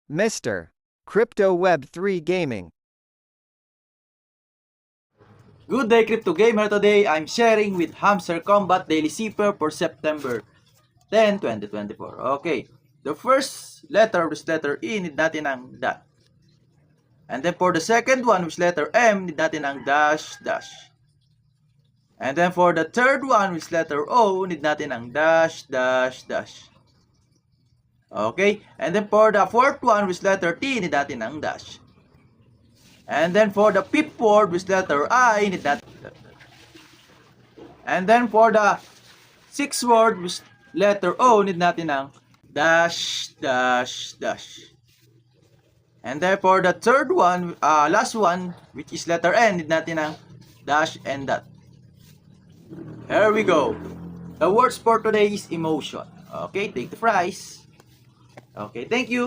Mr. Crypto Web 3 Gaming. Good day, Crypto Gamer. Today, I'm sharing with Hamster Combat Daily Zipper for September 10, 2024. Okay, the first letter is letter E, need natin ang dot. And then for the second one, which letter M, need natin ang dash, dash. And then for the third one, which letter O, need natin ang dash, dash, dash. Okay, and then for the fourth one, which letter T, need natin ang dash. And then for the fifth word, which letter I, need natin. And then for the sixth word, which letter O, need natin ang dash, dash, dash. And then for the third one, last one, which is letter N, need natin ang dash and dot. Here we go. The words for today is emotion. Okay, take the prize. Okay, thank you.